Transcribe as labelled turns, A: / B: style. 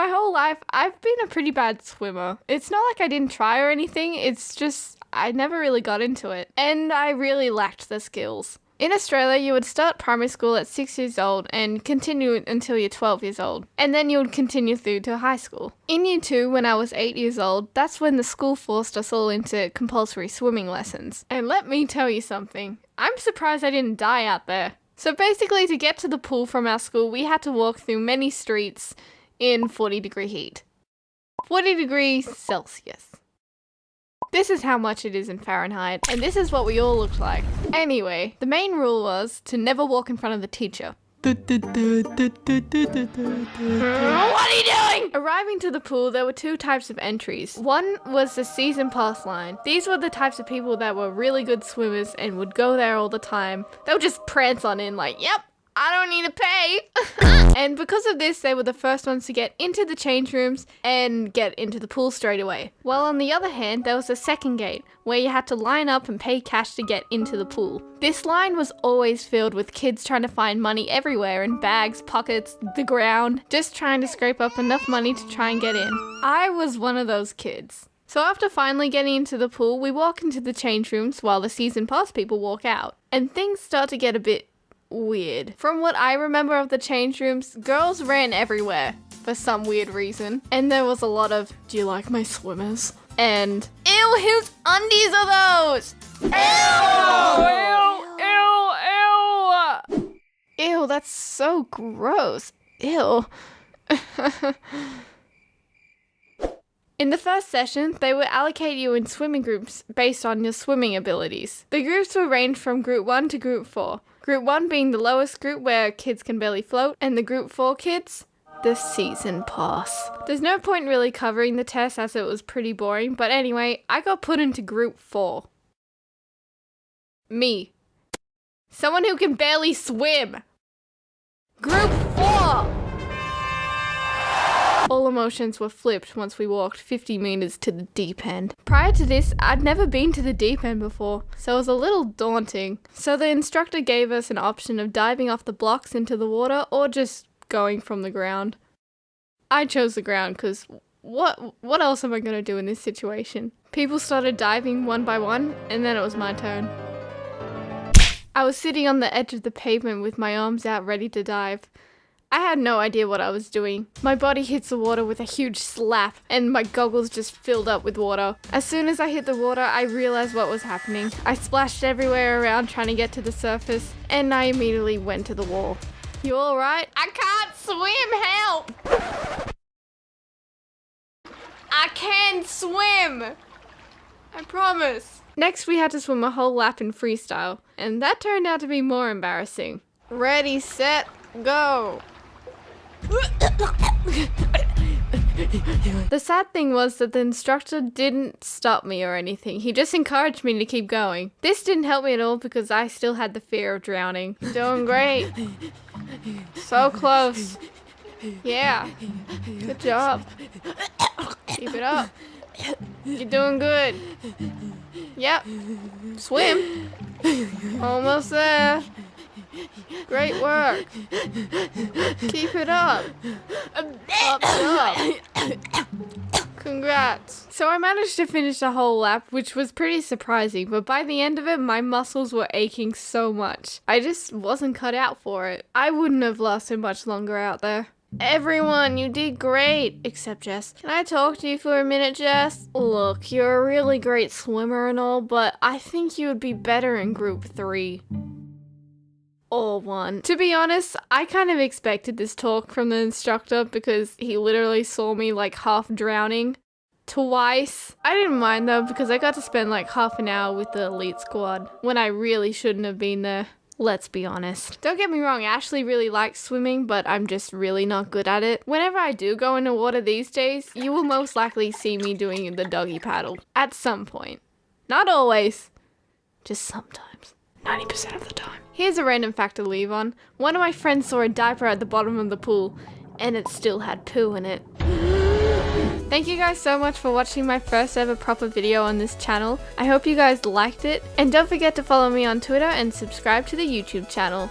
A: my whole life, I've been a pretty bad swimmer. It's not like I didn't try or anything, it's just I never really got into it. And I really lacked the skills. In Australia, you would start primary school at 6 years old and continue until you're 12 years old. And then you would continue through to high school. In year 2, when I was 8 years old, that's when the school forced us all into compulsory swimming lessons. And let me tell you something, I'm surprised I didn't die out there. So basically, to get to the pool from our school, we had to walk through many streets in 40-degree heat. 40 degrees Celsius. This is how much it is in Fahrenheit, and this is what we all looked like. Anyway, the main rule was to never walk in front of the teacher. What are you doing? Arriving to the pool, there were 2 types of entries. One was the season pass line. These were the types of people that were really good swimmers and would go there all the time. They would just prance on in like, yep, I don't need to pay. And because of this, they were the first ones to get into the change rooms and get into the pool straight away. While on the other hand, there was a second gate where you had to line up and pay cash to get into the pool. This line was always filled with kids trying to find money everywhere in bags, pockets, the ground, just trying to scrape up enough money to try and get in. I was one of those kids. So after finally getting into the pool, we walk into the change rooms while the season pass people walk out. And things start to get a bit weird. From what I remember of the change rooms, girls ran everywhere for some weird reason. And there was a lot of, do you like my swimmers? And, ew, whose undies are those? Ew! Ew! Ew! Ew! Ew, that's so gross. Ew. In the first session, they would allocate you in swimming groups based on your swimming abilities. The groups would range from Group 1 to Group 4. Group 1 being the lowest group where kids can barely float, and the Group 4 kids, the season pass. There's no point really covering the test as it was pretty boring, but anyway, I got put into Group 4. Me. Someone who can barely swim. Group 4! All emotions were flipped once we walked 50 meters to the deep end. Prior to this, I'd never been to the deep end before, so it was a little daunting. So the instructor gave us an option of diving off the blocks into the water or just going from the ground. I chose the ground because what else am I going to do in this situation? People started diving one by one, and then it was my turn. I was sitting on the edge of the pavement with my arms out ready to dive. I had no idea what I was doing. My body hits the water with a huge slap and my goggles just filled up with water. As soon as I hit the water, I realized what was happening. I splashed everywhere around trying to get to the surface and I immediately went to the wall. You all right? I can't swim, help! I can swim! I promise. Next, we had to swim a whole lap in freestyle, and that turned out to be more embarrassing. Ready, set, go! The sad thing was that the instructor didn't stop me or anything. He just encouraged me to keep going. This didn't help me at all because I still had the fear of drowning. Doing great. So close. Yeah. Good job. Keep it up. You're doing good. Yep. Swim. Almost there. Great work. Keep it up. Up. Congrats. So I managed to finish the whole lap, which was pretty surprising, but by the end of it, my muscles were aching so much. I just wasn't cut out for it. I wouldn't have lasted much longer out there. Everyone, you did great, except Jess. Can I talk to you for a minute, Jess? Look, you're a really great swimmer and all, but I think you would be better in Group 3. Or 1. To be honest, I kind of expected this talk from the instructor because he literally saw me like half drowning twice. I didn't mind though because I got to spend like half an hour with the elite squad when I really shouldn't have been there. Let's be honest. Don't get me wrong, Ashley really likes swimming, but I'm just really not good at it. Whenever I do go into water these days, you will most likely see me doing the doggy paddle. At some point. Not always. Just sometimes. 90% of the time. Here's a random fact to leave on. One of my friends saw a diaper at the bottom of the pool, and it still had poo in it. Thank you guys so much for watching my first ever proper video on this channel. I hope you guys liked it, and don't forget to follow me on Twitter and subscribe to the YouTube channel.